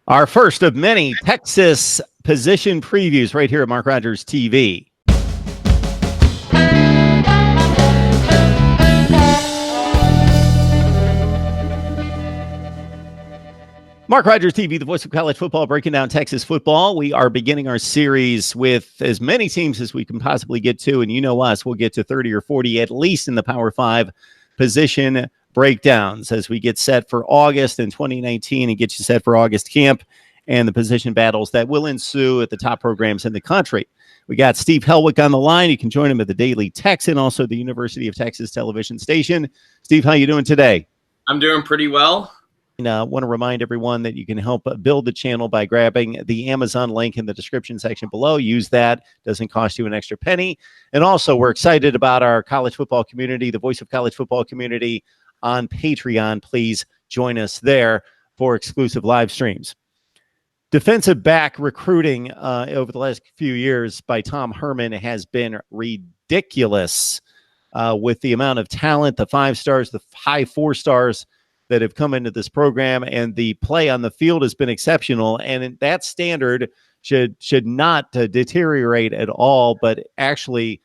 Our first of many Texas position previews right here at Mark Rogers TV. Mark Rogers TV, the voice of college football, breaking down Texas football. We are beginning our series with as many teams as we can possibly get to, and you know us, we'll get to 30 or 40 at least in the Power 5 position breakdowns as we get set for August in 2019 and get you set for August camp and the position battles that will ensue at the top programs in the country. We got Steve Helwick on the line. You can join him at the Daily Texan, also the University of Texas television station. Steve, how you doing today? I'm doing pretty well. I want to remind everyone that you can help build the channel by grabbing the Amazon link in the description section below. Use that. Doesn't cost you an extra penny. And also, we're excited about our college football community, the voice of college football community on Patreon. Please join us there for exclusive live streams. Defensive back recruiting over the last few years by Tom Herman has been ridiculous with the amount of talent, the 5 stars, the high 4 stars that have come into this program, and the play on the field has been exceptional. And that standard should not deteriorate at all, but actually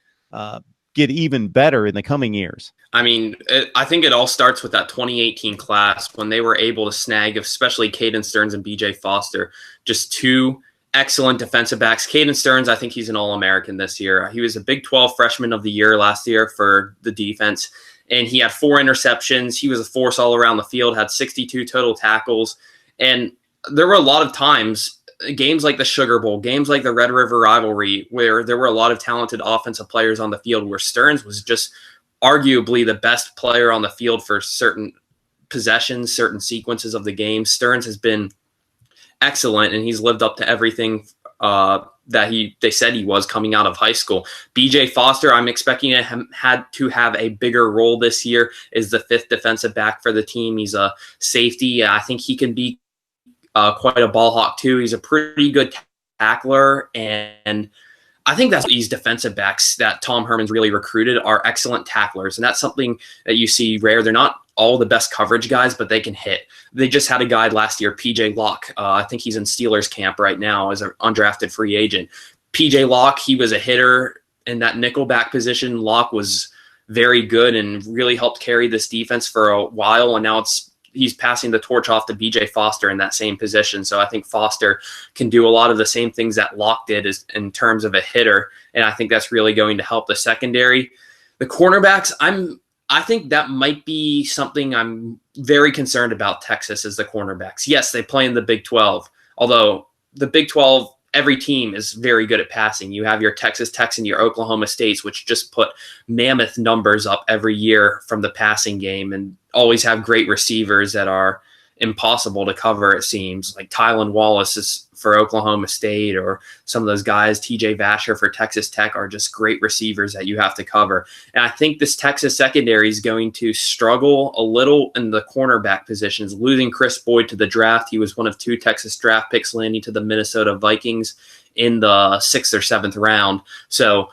get even better in the coming years. I mean, I think it all starts with that 2018 class when they were able to snag, especially Caden Stearns and BJ Foster, just 2 excellent defensive backs. Caden Stearns, I think he's an All-American this year. He was a Big 12 Freshman of the Year last year for the defense, and he had 4 interceptions. He was a force all around the field, had 62 total tackles, and there were a lot of times, games like the Sugar Bowl, games like the Red River rivalry, where there were a lot of talented offensive players on the field, where Stearns was just arguably the best player on the field for certain possessions, certain sequences of the game. Stearns has been excellent, and he's lived up to everything that they said he was coming out of high school. BJ Foster, I'm expecting him had to have a bigger role this year, is the 5th defensive back for the team. He's a safety. I think he can be quite a ball hawk too. He's a pretty good tackler, and I think that's these defensive backs that Tom Herman's really recruited are excellent tacklers, and that's something that you see rare. They're not all the best coverage guys, but they can hit. They just had a guy last year, PJ Locke. I think he's in Steelers camp right now as an undrafted free agent. PJ Locke, he was a hitter in that nickelback position. Locke was very good and really helped carry this defense for a while, and now he's passing the torch off to BJ Foster in that same position. So I think Foster can do a lot of the same things that Locke did in terms of a hitter, and I think that's really going to help the secondary. The cornerbacks, I think that might be something I'm very concerned about. Texas is the cornerbacks. Yes, they play in the Big 12, although the Big 12, every team is very good at passing. You have your Texas Techs and your Oklahoma States, which just put mammoth numbers up every year from the passing game and always have great receivers that are impossible to cover, it seems. Like Tylan Wallace is for Oklahoma State, or some of those guys, TJ Vasher for Texas Tech, are just great receivers that you have to cover. And I think this Texas secondary is going to struggle a little in the cornerback positions. Losing Chris Boyd to the draft, he was one of 2 Texas draft picks landing to the Minnesota Vikings in the 6th or 7th round. So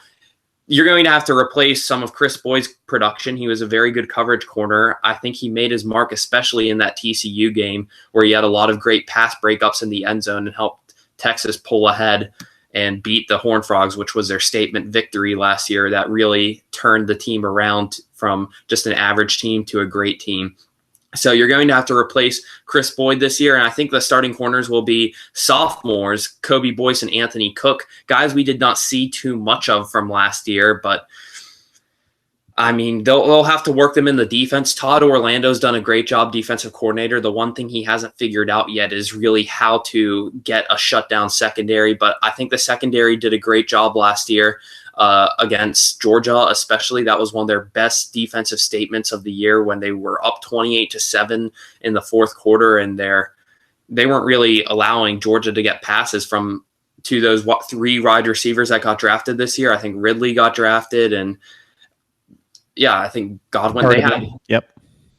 you're going to have to replace some of Chris Boyd's production. He was a very good coverage corner. I think he made his mark, especially in that TCU game, where he had a lot of great pass breakups in the end zone and helped Texas pull ahead and beat the Horned Frogs, which was their statement victory last year that really turned the team around from just an average team to a great team. So you're going to have to replace Chris Boyd this year, and I think the starting corners will be sophomores, Kobe Boyce and Anthony Cook, guys we did not see too much of from last year, but I mean, they'll have to work them in the defense. Todd Orlando's done a great job, defensive coordinator. The one thing he hasn't figured out yet is really how to get a shutdown secondary, but I think the secondary did a great job last year. Against Georgia, especially. That was one of their best defensive statements of the year when they were up 28-7 in the 4th quarter, and they weren't really allowing Georgia to get passes to those 3 wide receivers that got drafted this year. I think Ridley got drafted, and I think Godwin.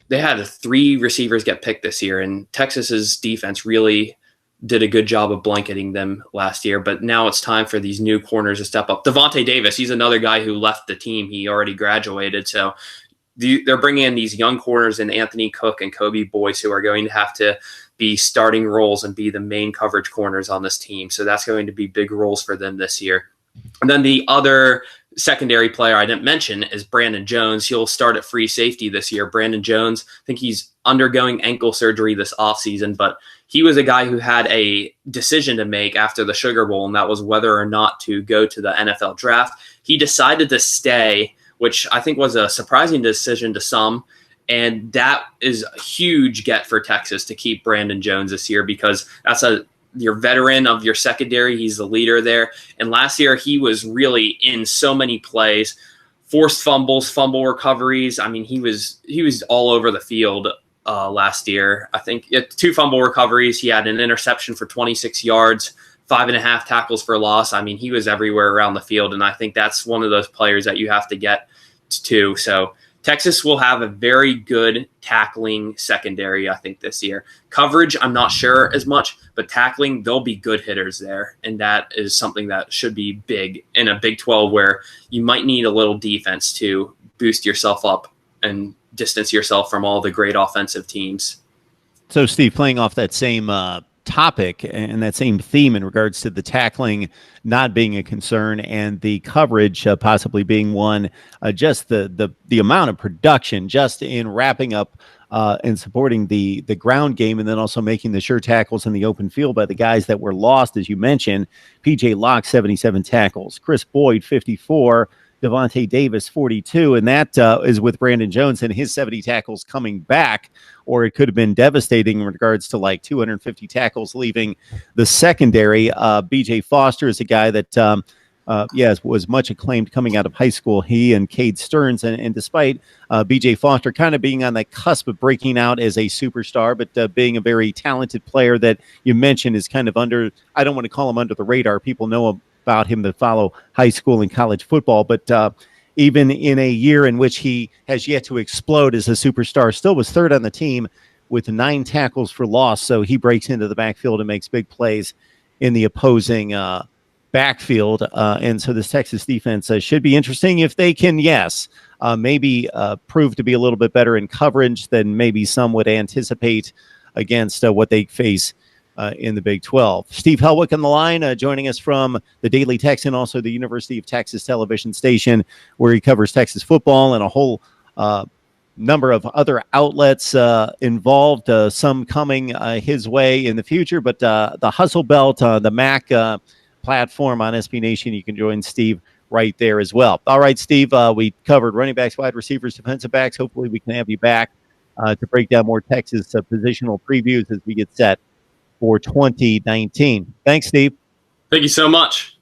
They had 3 receivers get picked this year, and Texas's defense really did a good job of blanketing them last year, but now it's time for these new corners to step up. Devontae Davis, he's another guy who left the team. He already graduated, so they're bringing in these young corners in Anthony Cook and Kobe Boyce, who are going to have to be starting roles and be the main coverage corners on this team. So that's going to be big roles for them this year. And then the other secondary player I didn't mention is Brandon Jones. He'll start at free safety this year. Brandon Jones, I think he's undergoing ankle surgery this offseason, but he was a guy who had a decision to make after the Sugar Bowl, and that was whether or not to go to the NFL draft. He decided to stay, which I think was a surprising decision to some. And that is a huge get for Texas to keep Brandon Jones this year, because that's your veteran of your secondary. He's the leader there. And last year he was really in so many plays, forced fumbles, fumble recoveries. I mean, he was all over the field last year. I think 2 fumble recoveries. He had an interception for 26 yards, 5.5 tackles for loss. I mean, he was everywhere around the field. And I think that's one of those players that you have to get to. So Texas will have a very good tackling secondary, I think, this year. Coverage, I'm not sure as much, but tackling, they'll be good hitters there. And that is something that should be big in a Big 12 where you might need a little defense to boost yourself up and distance yourself from all the great offensive teams. So, Steve, playing off that same topic and that same theme in regards to the tackling not being a concern and the coverage possibly being one, just the amount of production just in wrapping up and supporting the ground game, and then also making the sure tackles in the open field by the guys that were lost, as you mentioned. PJ Locke, 77 tackles, Chris Boyd, 54, Devontae Davis, 42, and that is with Brandon Jones and his 70 tackles coming back, or it could have been devastating in regards to like 250 tackles leaving the secondary. BJ Foster is a guy that, was much acclaimed coming out of high school. He and Cade Stearns, and despite BJ Foster kind of being on the cusp of breaking out as a superstar, but being a very talented player that you mentioned is kind of under, I don't want to call him under the radar. People know about him that follow high school and college football, but even in a year in which he has yet to explode as a superstar, still was third on the team with 9 tackles for loss. So he breaks into the backfield and makes big plays in the opposing backfield. And so this Texas defense should be interesting if they can, maybe prove to be a little bit better in coverage than maybe some would anticipate against what they face in the Big 12. Steve Helwick on the line, joining us from the Daily Texan, also the University of Texas television station, where he covers Texas football and a whole number of other outlets involved, some coming his way in the future. But the Hustle Belt, the MAC platform on SB Nation, you can join Steve right there as well. All right, Steve, we covered running backs, wide receivers, defensive backs. Hopefully we can have you back to break down more Texas positional previews as we get set for 2019. Thanks, Steve. Thank you so much.